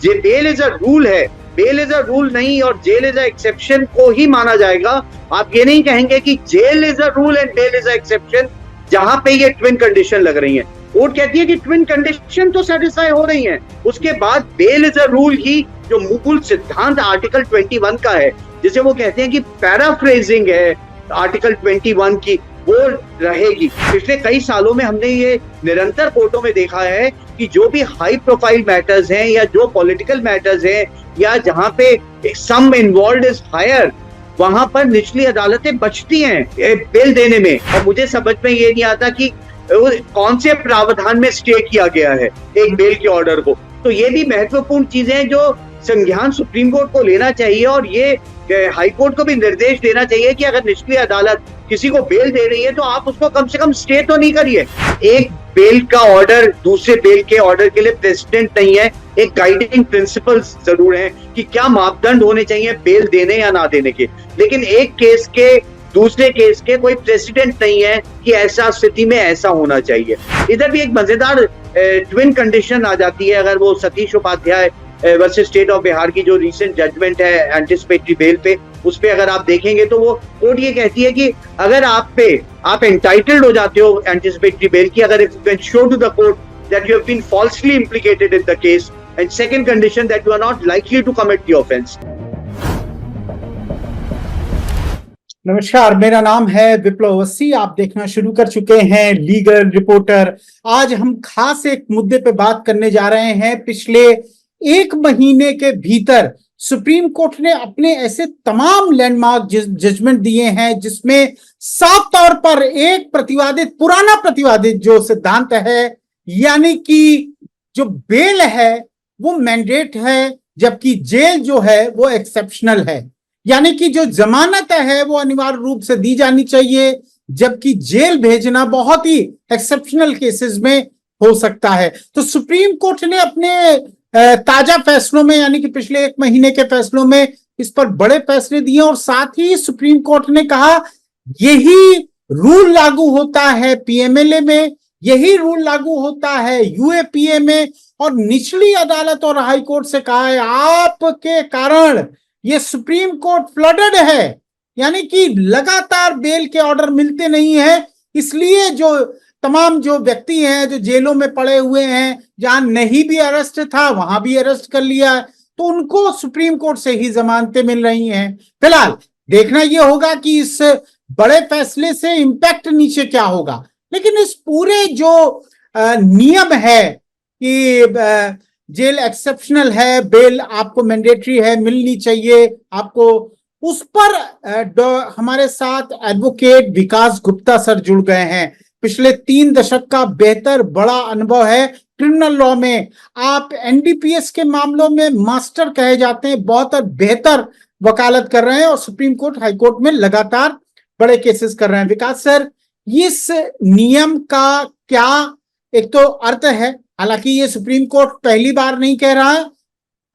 Bell is a rule है, bail is a rule नहीं और जेल इज अ एक्सेप्शन को ही माना जाएगा। आप ये नहीं कहेंगे कि jail is a rule and bail is a exception, जहां पे ये ट्विन कंडीशन लग रही है। कोर्ट कहती है कि ट्विन कंडीशन तो सेटिस्फाई हो रही है, उसके बाद बेल इज अ रूल की जो मूल सिद्धांत आर्टिकल 21 का है, जिसे वो कहते हैं कि पैराफ्रेजिंग है आर्टिकल 21 की, वो रहेगी। पिछले कई सालों में हमने ये निरंतर कोर्टों में देखा है कि जो भी हाई प्रोफाइल मैटर्स हैं या जो पॉलिटिकल मैटर्स हैं या जहां पे सम इन्वॉल्व्ड इज हायर, वहां पर निचली अदालतें बचती हैं बेल देने में। और मुझे समझ में ये नहीं आता कि कौन से प्रावधान में स्टे किया गया है एक बेल के ऑर्डर को। तो ये भी महत्वपूर्ण चीजें हैं जो संज्ञान सुप्रीम कोर्ट को लेना चाहिए और ये हाई कोर्ट को भी निर्देश देना चाहिए कि अगर निचली अदालत किसी को बेल दे रही है तो आप उसको कम से कम स्टे तो नहीं करिए। एक बेल का ऑर्डर दूसरे बेल के ऑर्डर के लिए प्रेसिडेंट नहीं है, एक गाइडिंग प्रिंसिपल्स जरूर है कि क्या मापदंड होने चाहिए बेल देने या ना देने के, लेकिन एक केस के दूसरे केस के कोई प्रेसिडेंट नहीं है कि ऐसा स्थिति में ऐसा होना चाहिए। इधर भी एक मजेदार ट्विन कंडीशन आ जाती है। अगर वो Satish Upadhyay versus state of Bihar की जो रीसेंट जजमेंट है एंटिसिपेटरी बेल पे, उस पे अगर आप देखेंगे तो वो कोर्ट ये कहती है कि अगर आप एंटाइटल्ड हो जाते हो एंटिसिपेटरी बेल की, अगर if you can show to the court that you have been falsely implicated in the case, and second condition that you are not likely to commit the offence. नमस्कार, मेरा नाम है विप्लव अवस्थी। आप देखना शुरू कर चुके हैं लीगल रिपोर्टर। आज हम खास एक मुद्दे पे बात करने जा रहे हैं। पिछले एक महीने के भीतर सुप्रीम कोर्ट ने अपने ऐसे तमाम लैंडमार्क जजमेंट दिए हैं जिसमें साफ तौर पर एक पुराना प्रतिवादित जो सिद्धांत है, यानी कि जो बेल है वो मैंडेट है जबकि जेल जो है वो एक्सेप्शनल है, यानी कि जो जमानत है वो अनिवार्य रूप से दी जानी चाहिए जबकि जेल भेजना बहुत ही एक्सेप्शनल केसेस में हो सकता है। तो सुप्रीम कोर्ट ने अपने ताजा फैसलों में, यानी कि पिछले एक महीने के फैसलों में, इस पर बड़े फैसले दिए और साथ ही सुप्रीम कोर्ट ने कहा यही रूल लागू होता है पीएमएलए में, यही रूल लागू होता है यूएपीए में, और निचली अदालत और हाई कोर्ट से कहा है आपके कारण ये सुप्रीम कोर्ट फ्लडेड है, यानी कि लगातार बेल के ऑर्डर मिलते नहीं है, इसलिए जो तमाम जो व्यक्ति हैं जो जेलों में पड़े हुए हैं, जहां नहीं भी अरेस्ट था वहां भी अरेस्ट कर लिया है, तो उनको सुप्रीम कोर्ट से ही जमानतें मिल रही हैं। फिलहाल देखना यह होगा कि इस बड़े फैसले से इंपैक्ट नीचे क्या होगा, लेकिन इस पूरे जो नियम है कि जेल एक्सेप्शनल है, बेल आपको मैंडेटरी है, मिलनी चाहिए आपको, उस पर हमारे साथ एडवोकेट विकास गुप्ता सर जुड़ गए हैं। पिछले 3 दशक का बेहतर बड़ा अनुभव है क्रिमिनल लॉ में। आप एनडीपीएस के मामलों में मास्टर कहे जाते हैं, बहुत बेहतर वकालत कर रहे हैं और सुप्रीम कोर्ट हाई कोर्ट में लगातार बड़े केसेस कर रहे हैं। विकास सर, इस नियम का क्या एक तो अर्थ है, हालांकि ये सुप्रीम कोर्ट पहली बार नहीं कह रहा है,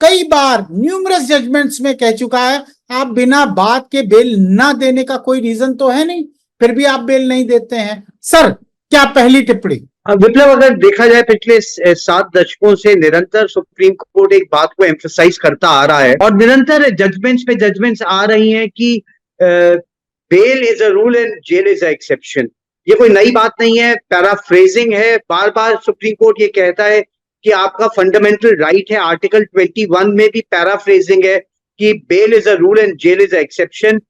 कई बार न्यूमरस जजमेंट्स में कह चुका है आप बिना बात के बेल ना देने का कोई रीजन तो है नहीं, फिर भी आप बेल नहीं देते हैं। सर, क्या पहली टिप्पणी? विप्लव, अगर देखा जाए पिछले 7 दशकों से निरंतर सुप्रीम कोर्ट एक बात को एम्फसाइज करता आ रहा है और निरंतर जजमेंट्स पे जजमेंट्स आ रही हैं कि bail is a rule and jail is a exception. ये कोई नई बात नहीं है, पैराफ्रेजिंग है। बार बार सुप्रीम कोर्ट ये कहता है कि आपका फंडामेंटल राइट है। आर्टिकल 21 में भी पैराफ्रेजिंग है कि bail is a rule and jail is a exception.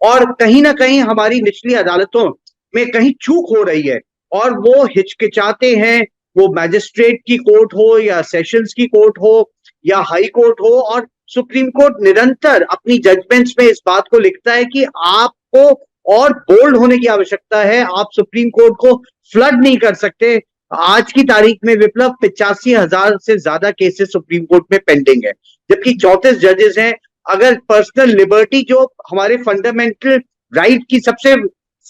और कहीं ना कहीं हमारी निचली अदालतों में कहीं चूक हो रही है और वो हिचकिचाते हैं, वो मैजिस्ट्रेट की कोर्ट हो या सेशंस की कोर्ट हो या हाई कोर्ट हो, और सुप्रीम कोर्ट निरंतर अपनी जजमेंट्स में इस बात को लिखता है कि आपको और बोल्ड होने की आवश्यकता है, आप सुप्रीम कोर्ट को फ्लड नहीं कर सकते। आज की तारीख में विप्लव 85,000 से ज्यादा केसेस सुप्रीम कोर्ट में पेंडिंग है, जबकि 34 जजेस हैं। अगर पर्सनल लिबर्टी जो हमारे फंडामेंटल राइट की सबसे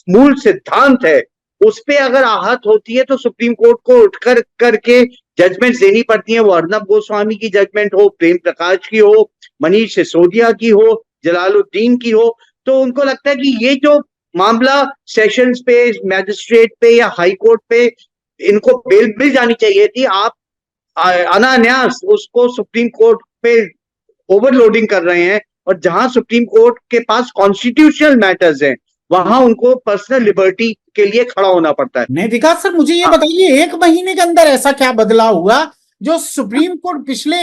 मूल सिद्धांत है उस पे अगर आहत होती है तो सुप्रीम कोर्ट को उठकर करके जजमेंट देनी पड़ती है। वो अर्नब गोस्वामी की जजमेंट हो, प्रेम प्रकाश की हो, मनीष सिसोदिया की हो, जलालुद्दीन की हो, तो उनको लगता है कि ये जो मामला सेशंस पे, मैजिस्ट्रेट पे या हाई कोर्ट पे इनको बेल मिल जानी चाहिए थी, आप अनान्यास उसको सुप्रीम कोर्ट पे ओवरलोडिंग कर रहे हैं, और जहां सुप्रीम कोर्ट के पास कॉन्स्टिट्यूशनल मैटर्स हैं वहां उनको पर्सनल लिबर्टी के लिए खड़ा होना पड़ता है। नहीं विकास सर, मुझे ये बताइए, एक महीने के अंदर ऐसा क्या बदलाव हुआ जो सुप्रीम कोर्ट पिछले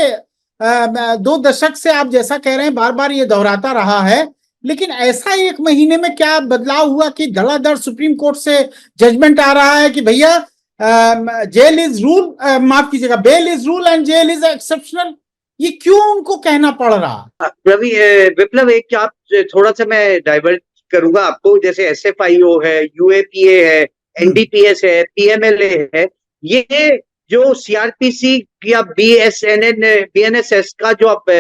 2 दशक से, आप जैसा कह रहे हैं, बार बार ये दोहराता रहा है, लेकिन ऐसा एक महीने में क्या बदलाव हुआ कि धड़ाधड़ सुप्रीम कोर्ट से जजमेंट आ रहा है कि भैया जेल इज रूल, माफ कीजिएगा, bail is rule and jail is exceptional? ये क्यों उनको कहना पड़ रहा? रवि, विप्लव, एक आप थोड़ा सा मैं डाइवर्ट करूंगा आपको। जैसे SFIO है, UAPA है, NDPS है, PMLA है, ये जो CRPC या BNSS का जो अब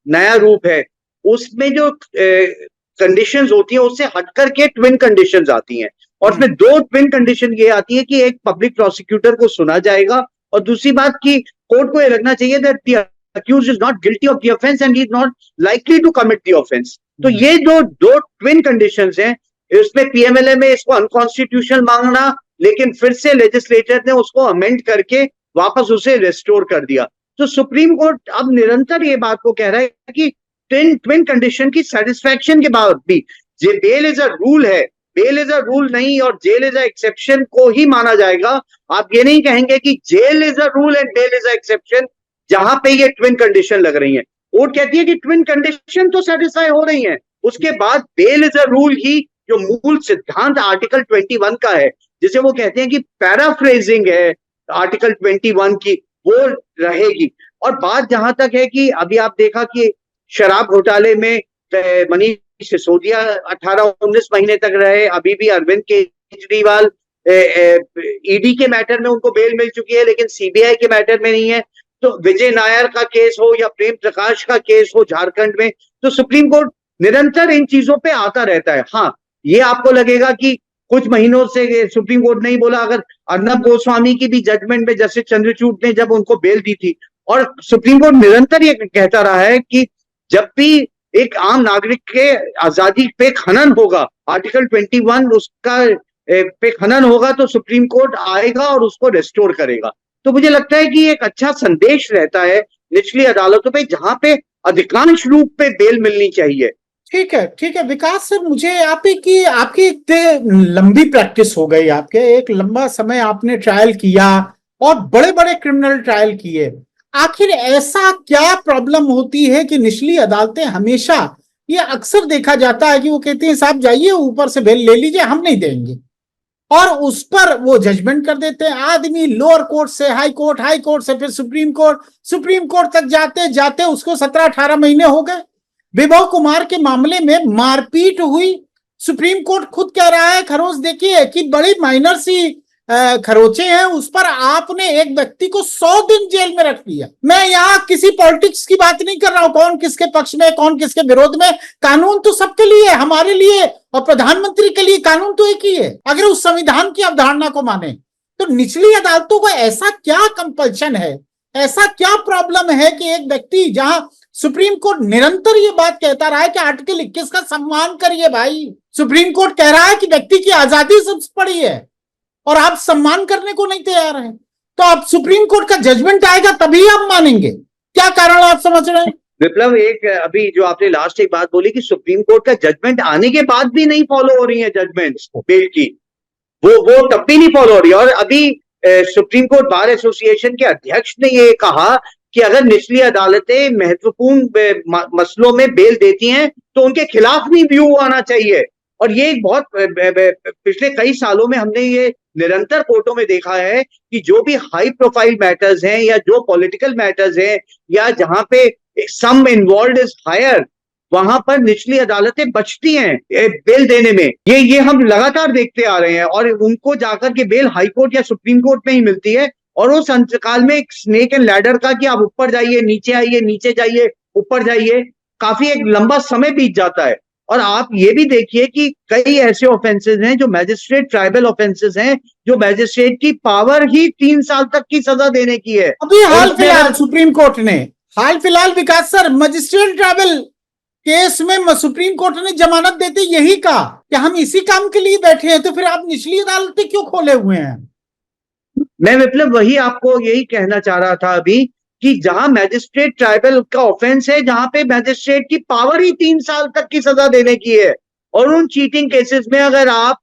नया रूप है, उसमें जो कंडीशंस होती है उससे हटकर के ट्विन कंडीशंस आती हैं, और उसमें 2 ट्विन कंडीशन ये आती है कि एक पब्लिक प्रोसिक्यूटर को सुना जाएगा, और दूसरी बात कि कोर्ट को ये लगना चाहिए that the accused is not guilty of the offence and he is not likely to commit the offence. तो ये जो 2 ट्विन कंडीशंस हैं, इसमें PMLA में इसको अनकॉन्स्टिट्यूशनल मांगना, लेकिन फिर से लेजिस्लेटर ने उसको अमेंड करके वापस उसे रिस्टोर कर दिया। तो सुप्रीम कोर्ट अब निरंतर ये बात को कह रहा है कि ट्विन कंडीशन की सेटिस्फैक्शन के बाद भी जे बेल इज अ रूल है, बेल इज अ रूल नहीं और जेल इज अ एक्सेप्शन को ही माना जाएगा। आप ये नहीं कहेंगे कि jail is a rule and bail is a exception, जहां पे ये ट्विन कंडीशन लग रही है। कोर्ट कहती है कि ट्विन कंडीशन तो सेटिस्फाई हो रही है, उसके बाद बेल इज अ रूल ही जो मूल सिद्धांत आर्टिकल 21 का है, जिसे वो कहते हैं कि पैराफ्रेजिंग है आर्टिकल 21 की, वो रहेगी। और बात जहां तक है कि अभी आप देखा कि शराब घोटाले में मनीष सिसोदिया 18-19 महीने तक रहे, अभी भी अरविंद केजरीवाल ED के मैटर में उनको बेल मिल चुकी है, लेकिन CBI के मैटर में नहीं है। तो विजय नायर का केस हो या प्रेम प्रकाश का केस हो झारखंड में, तो सुप्रीम कोर्ट निरंतर इन चीजों पे आता रहता है। हाँ, ये आपको लगेगा कि कुछ महीनों से सुप्रीम कोर्ट नहीं बोला, अगर अर्नब गोस्वामी की भी जजमेंट में जस्टिस चंद्रचूड़ ने जब उनको बेल दी थी, और सुप्रीम कोर्ट निरंतर ये कहता रहा है कि जब भी एक आम नागरिक के आजादी पे खनन होगा, आर्टिकल 21 उसका पे खनन होगा, तो सुप्रीम कोर्ट आएगा और उसको रेस्टोर करेगा। तो मुझे लगता है कि एक अच्छा संदेश रहता है निचली अदालतों पे, जहां पे अधिकांश रूप पे बेल मिलनी चाहिए। ठीक है विकास सर, मुझे आपकी इतने लंबी प्रैक्टिस हो गई, आपके एक लंबा समय आपने ट्रायल किया और बड़े बड़े क्रिमिनल ट्रायल किए, आखिर ऐसा क्या प्रॉब्लम होती है कि निचली अदालतें हमेशा, ये अक्सर देखा जाता है कि वो कहते हैं साहब जाइए ऊपर से बेल ले लीजिए, हम नहीं देंगे, और उस पर वो जजमेंट कर देते हैं। आदमी लोअर कोर्ट से हाई कोर्ट से फिर सुप्रीम कोर्ट तक जाते जाते उसको 17-18 महीने हो गए। विभव कुमार के मामले में मारपीट हुई, सुप्रीम कोर्ट खुद कह रहा है, खरोच देखिए कि बड़ी माइनर सी खरोचे हैं, उस पर आपने एक व्यक्ति को 100 दिन जेल में रख लिया। मैं यहाँ किसी पॉलिटिक्स की बात नहीं कर रहा हूं, कौन किसके पक्ष में कौन किसके विरोध में, कानून तो सबके लिए, हमारे लिए और प्रधानमंत्री के लिए कानून तो एक ही है, अगर उस संविधान की अवधारणा को माने। तो निचली अदालतों को ऐसा क्या कंपल्शन है, ऐसा क्या प्रॉब्लम है कि एक व्यक्ति, जहां सुप्रीम कोर्ट निरंतर ये बात कहता रहा है कि आर्टिकल 21 का सम्मान करिए भाई, सुप्रीम कोर्ट कह रहा है कि व्यक्ति की आजादी सबसे बड़ी है, और आप सम्मान करने को नहीं तैयार हैं, तो आप सुप्रीम कोर्ट का जजमेंट आएगा तभी आप मानेंगे? क्या कारण आप समझ रहे हैं? विप्लव, एक अभी जो आपने लास्ट एक बात बोली कि सुप्रीम कोर्ट का जजमेंट आने के बाद भी नहीं फॉलो हो रही है जजमेंट्स बेल की, वो तब भी नहीं फॉलो हो रही है। और अभी सुप्रीम कोर्ट बार एसोसिएशन के अध्यक्ष ने ये कहा कि अगर निचली अदालतें महत्वपूर्ण मसलों में बेल देती हैं तो उनके खिलाफ भी व्यू आना चाहिए। और ये एक बहुत पिछले कई सालों में हमने ये निरंतर कोर्टों में देखा है कि जो भी हाई प्रोफाइल मैटर्स हैं या जो पॉलिटिकल मैटर्स हैं या जहां पे सम इन्वॉल्व्ड इज हायर, वहां पर निचली अदालतें बचती हैं बेल देने में। ये हम लगातार देखते आ रहे हैं, और उनको जाकर के बेल हाई कोर्ट या सुप्रीम कोर्ट में ही मिलती है, और उस अंतकाल में एक स्नेक एंड लैडर का कि आप ऊपर जाइए, नीचे आइए, नीचे जाइए, ऊपर जाइए, काफी एक लंबा समय बीत जाता है। और आप ये भी देखिए कि कई ऐसे ऑफेंसेस हैं जो मैजिस्ट्रेट ट्राइबल ऑफेंसेस हैं, जो मैजिस्ट्रेट की पावर ही 3 साल तक की सजा देने की है। अभी हाल फिलहाल सुप्रीम कोर्ट ने, हाल फिलहाल विकास सर, मजिस्ट्रेट ट्राइबल केस में सुप्रीम कोर्ट ने जमानत देते यही कहा कि हम इसी काम के लिए बैठे हैं, तो फिर आप निचली अदालतें क्यों खोले हुए हैं? मैं विप्लव वही आपको यही कहना चाह रहा था अभी कि जहां मैजिस्ट्रेट ट्राइबल का ऑफेंस है, जहां पे मैजिस्ट्रेट की पावर ही 3 साल तक की सजा देने की है, और उन चीटिंग केसेस में अगर आप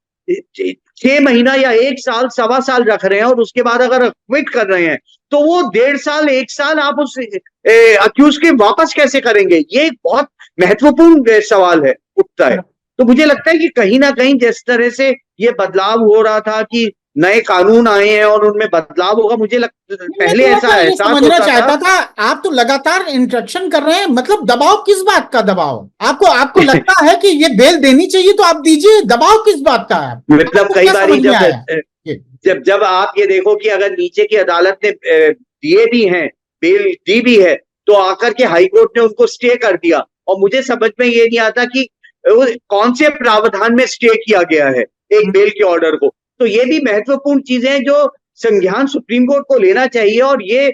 6 महीना या 1 साल 1.25 साल रख रहे हैं और उसके बाद अगर क्विट कर रहे हैं, तो वो 1.5 साल 1 साल आप उस अक्यूज के वापस कैसे करेंगे? ये एक बहुत महत्वपूर्ण सवाल है, उठता है। तो मुझे लगता है कि कहीं ना कहीं जिस तरह से ये बदलाव हो रहा था कि नए कानून आए हैं और उनमें बदलाव होगा, मुझे पहले ऐसा एहसास समझना होता चाहता था। था। आप तो लगातार इंट्रक्शन कर रहे हैं, मतलब दबाव किस बात का दबाव? आपको लगता है कि ये बेल देनी चाहिए तो आप दीजिए, दबाव किस बात का है? मतलब कई क्या बार समझ में आया? जब आप ये देखो कि अगर नीचे की अदालत ने दिए भी हैं, बेल दी भी है, तो आकर के हाई कोर्ट ने उनको स्टे कर दिया, और मुझे समझ में ये नहीं आता कि कौन से प्रावधान में स्टे किया गया है एक बेल के ऑर्डर को। तो ये भी महत्वपूर्ण चीजें हैं जो संज्ञान सुप्रीम कोर्ट को लेना चाहिए, और ये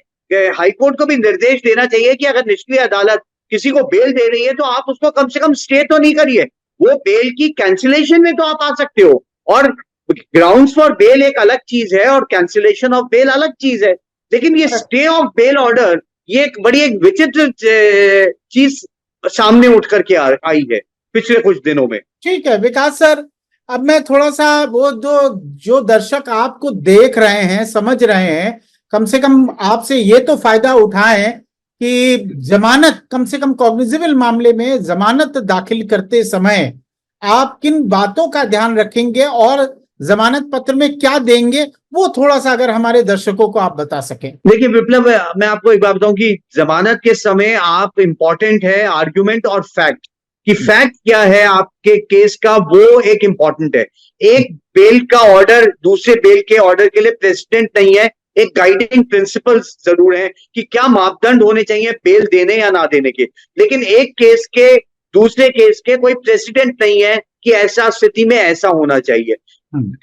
हाई कोर्ट को भी निर्देश देना चाहिए कि अगर निचली अदालत किसी को बेल दे रही है तो आप उसको कम से कम स्टे तो नहीं करिए, वो बेल की कैंसिलेशन में तो आप आ सकते हो, और ग्राउंड्स फॉर बेल एक अलग चीज है और कैंसिलेशन ऑफ बेल अलग चीज है। लेकिन ये स्टे ऑफ बेल ऑर्डर, ये एक बड़ी एक विचित्र चीज सामने उठ करके आई है पिछले कुछ दिनों में। ठीक है विकास सर, अब मैं थोड़ा सा वो जो दर्शक आपको देख रहे हैं, समझ रहे हैं, कम से कम आपसे ये तो फायदा उठाएं कि जमानत, कम से कम कॉग्निजेबल मामले में जमानत दाखिल करते समय आप किन बातों का ध्यान रखेंगे और जमानत पत्र में क्या देंगे, वो थोड़ा सा अगर हमारे दर्शकों को आप बता सकें। देखिए विप्लव, मैं आपको एक बात बताऊं कि जमानत के समय आप इंपॉर्टेंट है आर्ग्यूमेंट और फैक्ट, कि फैक्ट क्या है आपके केस का, वो एक इंपॉर्टेंट है। एक बेल का ऑर्डर दूसरे बेल के ऑर्डर के लिए प्रेसिडेंट नहीं है, एक गाइडिंग प्रिंसिपल्स जरूर है कि क्या मापदंड होने चाहिए बेल देने या ना देने के, लेकिन एक केस के दूसरे केस के कोई प्रेसिडेंट नहीं है कि ऐसा स्थिति में ऐसा होना चाहिए।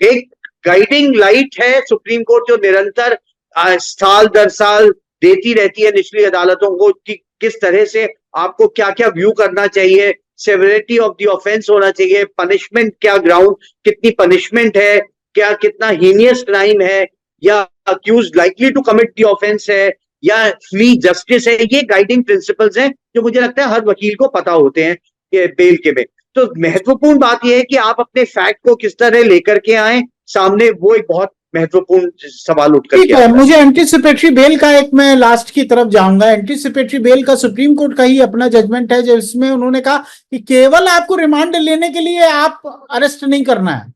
एक गाइडिंग लाइट है सुप्रीम कोर्ट जो निरंतर साल दर साल देती रहती है निचली अदालतों को कि किस तरह से आपको क्या क्या व्यू करना चाहिए, सेवरिटी ऑफ द ऑफेंस होना चाहिए, पनिशमेंट क्या, ग्राउंड कितनी पनिशमेंट है, क्या कितना हीनियस क्राइम है, या accused likely to commit the offence है, या फ्री जस्टिस है। ये गाइडिंग प्रिंसिपल्स हैं जो मुझे लगता है हर वकील को पता होते हैं बेल के में। तो महत्वपूर्ण बात यह है कि आप अपने फैक्ट को किस तरह लेकर के आए सामने, वो एक बहुत महत्वपूर्ण सवाल उठ करके आता है। मुझे एंटीसिपेटरी बेल का एक, मैं लास्ट की तरफ जाऊंगा। एंटीसिपेटरी बेल का सुप्रीम कोर्ट का ही अपना जजमेंट है जिसमें उन्होंने कहा कि केवल आपको रिमांड लेने के लिए आप अरेस्ट नहीं करना है,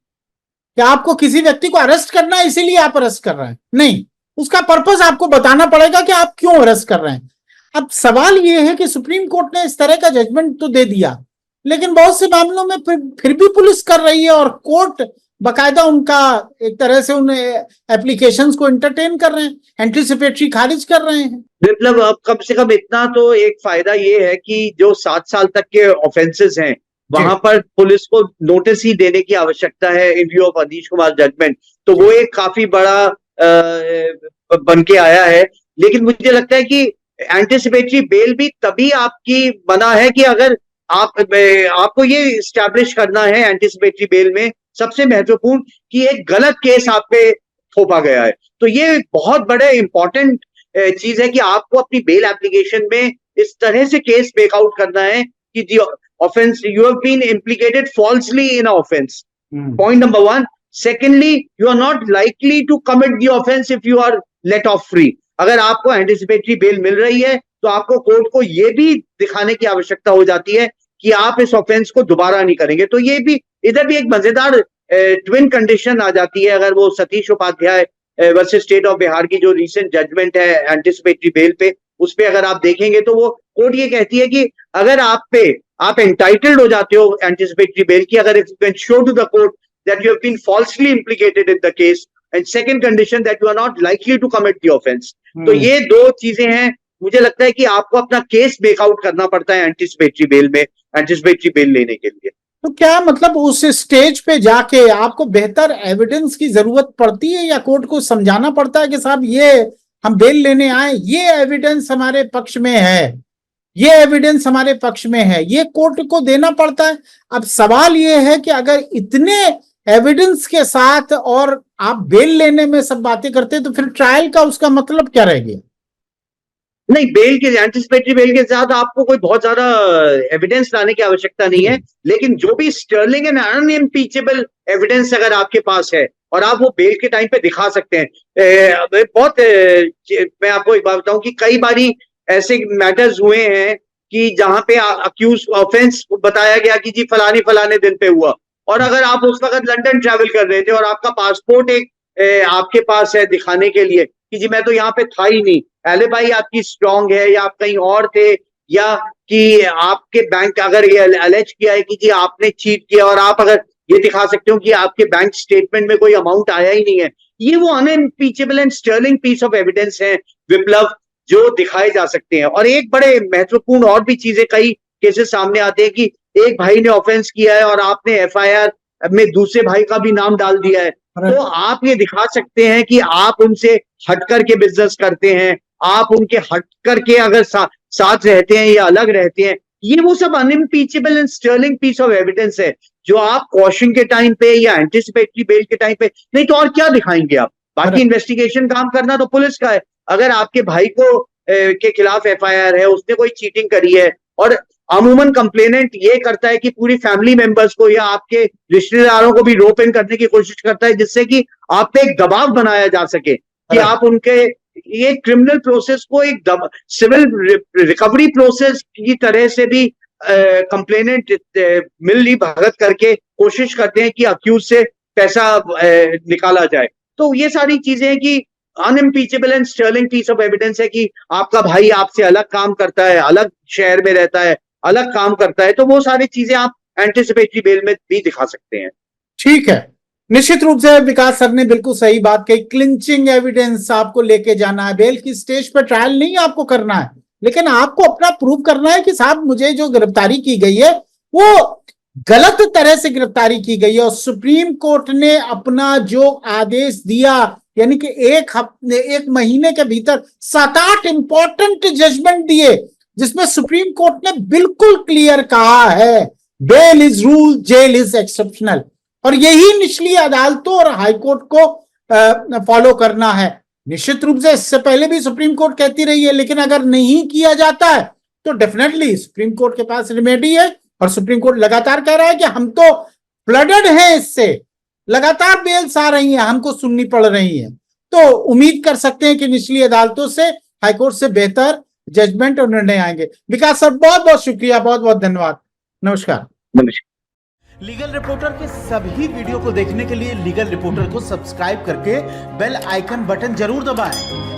कि आपको किसी व्यक्ति को अरेस्ट करना है इसीलिए आप अरेस्ट कर रहे हैं, नहीं, उसका पर्पस आपको बताना पड़ेगा कि आप क्यों अरेस्ट कर रहे हैं। अब सवाल यह है कि सुप्रीम कोर्ट ने इस तरह का जजमेंट तो दे दिया, लेकिन बहुत से मामलों में फिर भी पुलिस कर रही है और कोर्ट बकायदा उनका एक तरह से उन एप्लीकेशंस को एंटरटेन कर रहे हैं, एंटीसिपेटरी खारिज कर रहे हैं। मतलब अब कम से कम इतना तो एक फायदा ये है कि जो 7 साल तक के ऑफेंसेस हैं वहां पर पुलिस को नोटिस ही देने की आवश्यकता है in view of Anish Kumar judgement, तो वो एक काफी बड़ा बन के आया है। लेकिन मुझे लगता है कि एंटीसिपेटरी बेल भी तभी आपकी बना है कि अगर आपको ये स्टैब्लिश करना है एंटीसिपेटरी बेल में सबसे महत्वपूर्ण कि एक गलत केस आप पे थोपा गया है। तो ये बहुत बड़े इंपॉर्टेंट चीज है कि आपको अपनी बेल एप्लीकेशन में इस तरह से केस मेक आउट करना है कि the offence, you have been implicated falsely in a offence, point number 1। Secondly, you are not likely to commit the offence if you are let off free. अगर आपको anticipatory bail मिल रही है तो आपको court को यह भी दिखाने की आवश्यकता हो जाती है कि आप इस ऑफेंस को दोबारा नहीं करेंगे। तो ये भी, इधर भी एक मजेदार ट्विन कंडीशन आ जाती है। अगर वो Satish Upadhyay versus state of Bihar की जो रीसेंट जजमेंट है एंटीसिपेटरी बेल पे, उस पे अगर आप देखेंगे तो वो कोर्ट ये कहती है कि अगर आप एंटाइटल्ड हो जाते हो एंटीसिपेटरी बेल की, अगर if you can show to the court that you have been falsely implicated in the case, and second condition that you are not likely to commit the offence. तो ये दो चीजें हैं। मुझे लगता है कि आपको अपना केस मेकआउट करना पड़ता है एंटीसिपेटरी बेल में, एंटीसिपेटरी बेल लेने के लिए। तो क्या मतलब उस स्टेज पे जाके आपको बेहतर एविडेंस की जरूरत पड़ती है, या कोर्ट को समझाना पड़ता है कि साहब ये हम बेल लेने आए, ये एविडेंस हमारे पक्ष में है, ये एविडेंस हमारे पक्ष में है, ये कोर्ट को देना पड़ता है? अब सवाल ये है कि अगर इतने एविडेंस के साथ और आप बेल लेने में सब बातें करते हैं तो फिर ट्रायल का उसका मतलब क्या रह गया? नहीं, बेल के एंटिसिपेटरी बेल के साथ आपको कोई बहुत ज्यादा एविडेंस लाने की आवश्यकता नहीं है, लेकिन जो भी स्टर्लिंग एंड अनइम्पीचेबल एविडेंस अगर आपके पास है और आप वो बेल के टाइम पे दिखा सकते हैं। मैं आपको एक बात बताऊं कि कई बारी ऐसे मैटर्स हुए हैं कि जहां पे अक्यूज ऑफेंस बताया गया कि जी फलाने दिन पे हुआ, और अगर आप उस वक्त लंदन ट्रैवल कर रहे थे और आपका पासपोर्ट एक आपके पास है दिखाने के लिए कि जी मैं तो यहाँ पे था ही नहीं, एलिबाई आपकी स्ट्रांग है या आप कहीं और थे, या कि आपके बैंक अगर ये अलेज किया है कि जी आपने चीट किया और आप अगर ये दिखा सकते हो कि आपके बैंक स्टेटमेंट में कोई अमाउंट आया ही नहीं है, ये वो unimpeachable and sterling piece of evidence है विप्लव, जो दिखाए जा सकते हैं। और एक बड़े महत्वपूर्ण और भी चीजें कई केसेस सामने आते हैं कि एक भाई ने ऑफेंस किया है और आपने एफआईआर में दूसरे भाई का भी नाम डाल दिया है, तो आप ये दिखा सकते हैं कि आप उनसे हट करके बिजनेस करते हैं, आप उनके हट करके अगर साथ रहते हैं या अलग रहते हैं। ये वो सब unimpeachable and sterling piece of evidence है जो आप कॉशन के टाइम पे या एंटिसिपेटरी बेल के टाइम पे, नहीं तो और क्या दिखाएंगे आप। बाकी इन्वेस्टिगेशन काम करना तो पुलिस का है। अगर आपके भाई को के खिलाफ एफआईआर है, उसने कोई चीटिंग करी है, और अमूमन कंप्लेनेंट ये करता है कि पूरी फैमिली मेंबर्स को या आपके रिश्तेदारों को भी रोप इन करने की कोशिश करता है, जिससे कि आप पे एक दबाव बनाया जा सके कि आप उनके ये क्रिमिनल प्रोसेस को एक सिविल रिकवरी प्रोसेस की तरह से भी कंप्लेनेंट मिली भगत करके कोशिश करते हैं कि अक्यूज से पैसा निकाला जाए। तो ये सारी चीजें कि unimpeachable and sterling piece of evidence है कि आपका भाई आपसे अलग काम करता है, अलग शहर में रहता है, अलग काम करता है, तो वो सारी चीजें आप एंटिसिपेटरी बेल में भी दिखा सकते हैं। ठीक है, निश्चित रूप से विकास सर ने बिल्कुल सही बात कही। क्लिंचिंग एविडेंस आपको लेके जाना है, बेल की स्टेज पर ट्रायल नहीं आपको करना है, लेकिन आपको अपना प्रूव करना है कि साहब मुझे जो गिरफ्तारी की गई है वो गलत तरह से गिरफ्तारी की गई है। और सुप्रीम कोर्ट ने अपना जो आदेश दिया, यानी कि एक महीने के भीतर 7-8 इंपॉर्टेंट जजमेंट दिए, जिसमें सुप्रीम कोर्ट ने बिल्कुल क्लियर कहा है bail is rule, jail is exceptional. और यही निचली अदालतों और हाईकोर्ट को फॉलो करना है। निश्चित रूप से इससे पहले भी सुप्रीम कोर्ट कहती रही है, लेकिन अगर नहीं किया जाता है तो डेफिनेटली सुप्रीम कोर्ट के पास रेमेडी है। और सुप्रीम कोर्ट लगातार कह रहा है कि हम तो फ्लडेड हैं, इससे लगातार बेल्स आ रही हैं, हमको सुननी पड़ रही हैं। तो उम्मीद कर सकते हैं कि निचली अदालतों से, हाईकोर्ट से बेहतर जजमेंट और निर्णय आएंगे। विकास सर बहुत बहुत शुक्रिया, बहुत बहुत धन्यवाद। नमस्कार। लीगल रिपोर्टर के सभी वीडियो को देखने के लिए लीगल रिपोर्टर को सब्सक्राइब करके बेल आइकन बटन जरूर दबाएं